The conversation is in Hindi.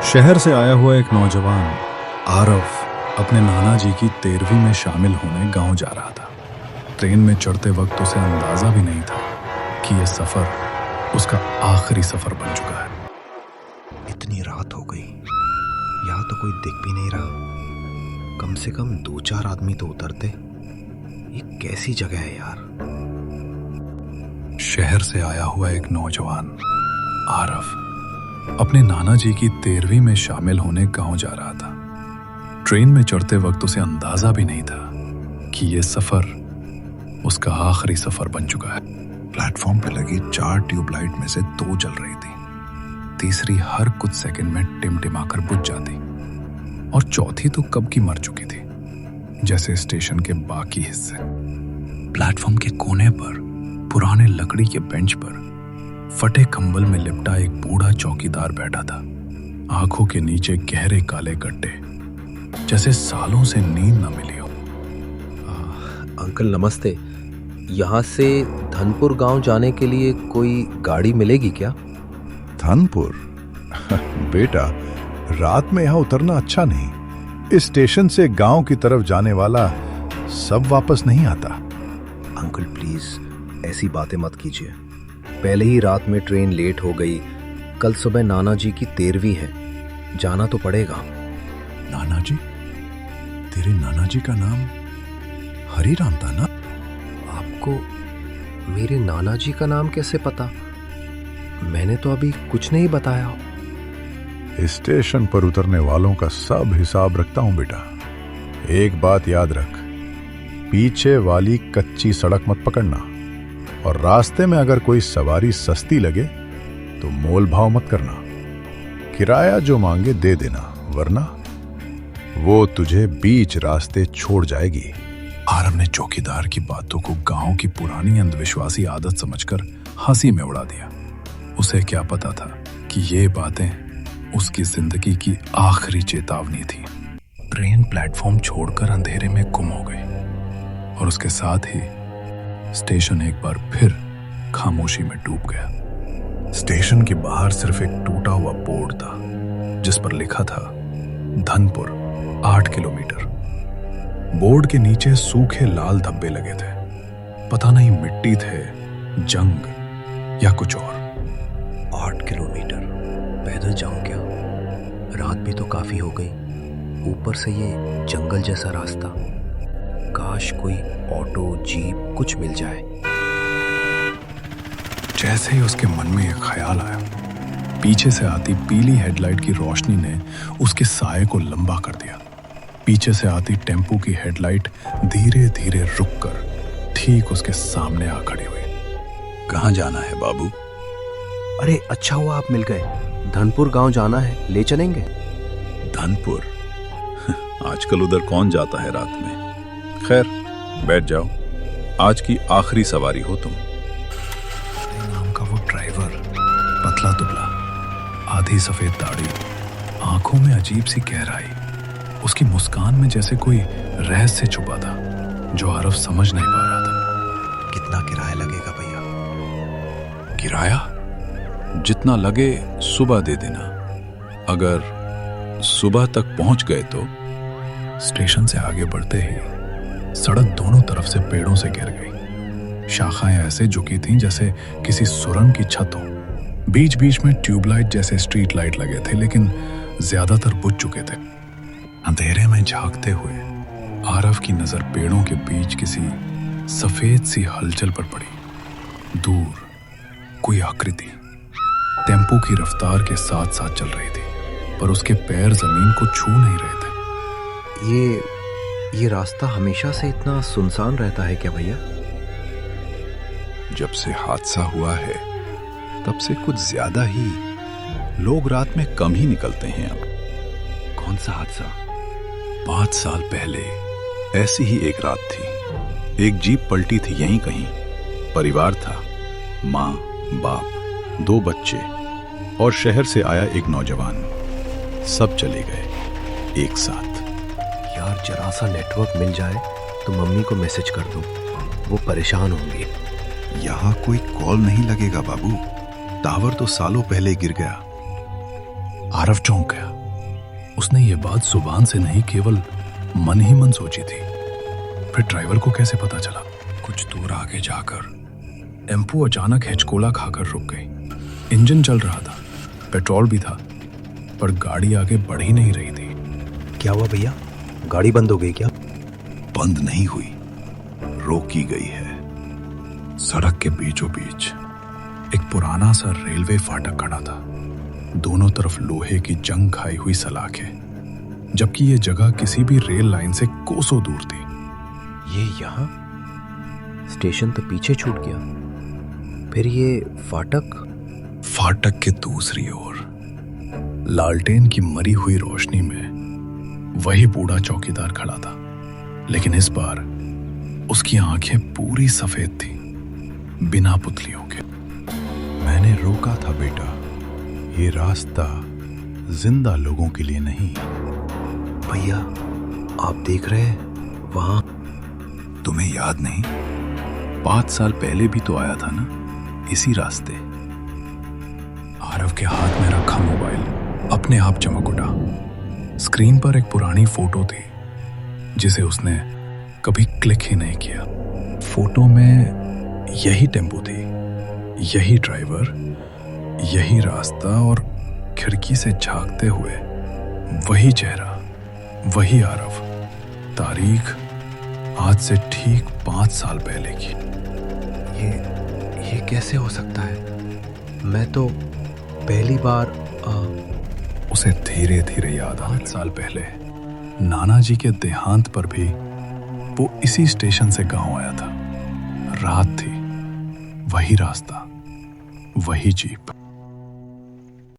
शहर से आया हुआ एक नौजवान आरव अपने नाना जी की 13वीं में शामिल होने गांव जा रहा था। ट्रेन में चढ़ते वक्त उसे अंदाजा भी नहीं था कि यह सफर उसका आखिरी सफर बन चुका है। इतनी रात हो गई, यहाँ तो कोई दिख भी नहीं रहा। कम से कम 2-4 आदमी तो उतरते। ये कैसी जगह है यार। शहर से आया हुआ एक नौजवान आरव अपने नाना जी की 13वीं में शामिल होने गांव जा रहा था। ट्रेन में चढ़ते वक्त उसे अंदाजा भी नहीं था कि यह सफर उसका आखिरी सफर बन चुका है। प्लेटफॉर्म पर लगी 4 ट्यूबलाइट में से 2 जल रही थी। तीसरी हर कुछ सेकंड में टिमटिमाकर बुझ जाती और चौथी तो कब की मर चुकी थी, जैसे स्टेशन के बाकी हिस्से। प्लेटफॉर्म के कोने पर पुराने लकड़ी के बेंच पर फटे कंबल में लिपटा एक बूढ़ा चौकीदार बैठा था। आंखों के नीचे गहरे काले गड्ढे, जैसे सालों से नींद न मिली हो। अंकल नमस्ते। यहाँ से धनपुर गांव जाने के लिए कोई गाड़ी मिलेगी क्या? धनपुर? बेटा, रात में यहाँ उतरना अच्छा नहीं। इस स्टेशन से गांव की तरफ जाने वाला सब वापस नहीं आता। अंकल प्लीज ऐसी बातें मत कीजिए। पहले ही रात में ट्रेन लेट हो गई। कल सुबह नाना जी की 13वीं है, जाना तो पड़ेगा। नाना जी? तेरे नाना जी का नाम हरिराम था ना? आपको मेरे नाना जी का नाम कैसे पता? मैंने तो अभी कुछ नहीं बताया। इस स्टेशन पर उतरने वालों का सब हिसाब रखता हूं बेटा। एक बात याद रख, पीछे वाली कच्ची सड़क मत पकड़ना, और रास्ते में अगर कोई सवारी सस्ती लगे तो मोल भाव मत करना। किराया जो मांगे दे देना, वरना वो तुझे बीच रास्ते छोड़ जाएगी। आरव ने चौकीदार की बातों को गांव की पुरानी अंधविश्वासी आदत समझकर हंसी में उड़ा दिया। उसे क्या पता था कि ये बातें उसकी जिंदगी की आखिरी चेतावनी थी। ट्रेन प्लेटफॉर्म छोड़कर अंधेरे में गुम हो गई और उसके साथ ही स्टेशन एक बार फिर खामोशी में डूब गया। स्टेशन के बाहर सिर्फ एक टूटा हुआ बोर्ड था जिस पर लिखा था धनपुर 8 किलोमीटर। बोर्ड के नीचे सूखे लाल धब्बे लगे थे। पता नहीं मिट्टी थे, जंग या कुछ और। 8 किलोमीटर पैदल जाऊं क्या? रात भी तो काफी हो गई, ऊपर से ये जंगल जैसा रास्ता। काश कोई ऑटो जीप कुछ मिल जाए। जैसे ही उसके मन में एक ख्याल आया, पीछे से आती पीली हेडलाइट की रोशनी ने उसके साये को लंबा कर दिया। पीछे से आती टेम्पो की हेडलाइट धीरे धीरे रुककर ठीक उसके सामने आ खड़ी हुई। कहाँ जाना है बाबू? अरे अच्छा हुआ आप मिल गए। धनपुर गांव जाना है, ले चलेंगे? धनपुर? आजकल उधर कौन जाता है रात में। खैर बैठ जाओ, आज की आखिरी सवारी हो तुम। नाम का वो ड्राइवर, पतला दुबला, आधी सफेद दाढ़ी, आंखों में अजीब सी गहराई। उसकी मुस्कान में जैसे कोई रहस्य छुपा था जो आरव समझ नहीं पा रहा था। कितना किराया लगेगा भैया? किराया जितना लगे सुबह दे देना। अगर सुबह तक पहुंच गए तो। स्टेशन से आगे बढ़ते ही सड़क दोनों तरफ से पेड़ों से घिर गई। शाखाएं ऐसे झुकी थीं जैसे किसी सुरंग की छत हो। बीच बीच में ट्यूबलाइट जैसे स्ट्रीट लाइट लगे थे, लेकिन ज्यादातर बुझ चुके थे। अंधेरे में झांकते हुए आरव की नजर पेड़ों के बीच किसी सफेद सी हलचल पर पड़ी। दूर कोई आकृति टेम्पो की रफ्तार के साथ साथ चल रही थी, पर उसके पैर जमीन को छू नहीं रहे थे। ये रास्ता हमेशा से इतना सुनसान रहता है क्या भैया? जब से हादसा हुआ है तब से कुछ ज्यादा ही लोग रात में कम ही निकलते हैं अब। कौन सा हादसा? 5 साल पहले ऐसी ही एक रात थी। एक जीप पलटी थी यहीं कहीं। परिवार था, माँ, बाप, 2 बच्चे और शहर से आया एक नौजवान। सब चले गए एक साथ। यार जरा सा नेटवर्क मिल जाए तो मम्मी को मैसेज कर दूं, वो परेशान होंगी। यहाँ कोई कॉल नहीं लगेगा बाबू। टावर तो सालों पहले गिर गया। आरव चौंक गया। उसने ये बात जुबान से नहीं, केवल मन ही मन सोची थी। फिर ड्राइवर को कैसे पता चला? कुछ दूर आगे जाकर एम्पू अचानक हिचकोला खाकर रुक गई। इंजन चल रहा था, पेट्रोल भी था, पर गाड़ी आगे बढ़ ही नहीं रही थी। क्या हुआ भैया, गाड़ी बंद हो गई क्या? बंद नहीं हुई, रोकी गई है। सड़क के बीचों बीच एक पुराना सा रेलवे फाटक खड़ा था। दोनों तरफ लोहे की जंग खाई हुई सलाखें, जबकि यह जगह किसी भी रेल लाइन से कोसों दूर थी। ये यहाँ? स्टेशन तो पीछे छूट गया, फिर ये फाटक? फाटक के दूसरी ओर लालटेन की मरी हुई रोशनी में वही बूढ़ा चौकीदार खड़ा था, लेकिन इस बार उसकी आंखें पूरी सफेद थी, बिना पुतलियों के। मैंने रोका था बेटा, ये रास्ता जिंदा लोगों के लिए नहीं। भैया आप देख रहे हैं वहां? तुम्हें याद नहीं? 5 साल पहले भी तो आया था ना, इसी रास्ते। आरव के हाथ में रखा मोबाइल अपने आप चमक उठा। स्क्रीन पर एक पुरानी फोटो थी, जिसे उसने कभी क्लिक ही नहीं किया। फोटो में यही टेम्पो थी, यही ड्राइवर, यही रास्ता, और खिड़की से झांकते हुए वही चेहरा, वही आरव। तारीख आज से ठीक 5 साल पहले की। ये कैसे हो सकता है? मैं तो पहली बार उसे धीरे धीरे याद आया। 5 साल पहले नाना जी के देहांत पर भी वो इसी स्टेशन से गांव आया था। रात थी, वही रास्ता, वही जीप।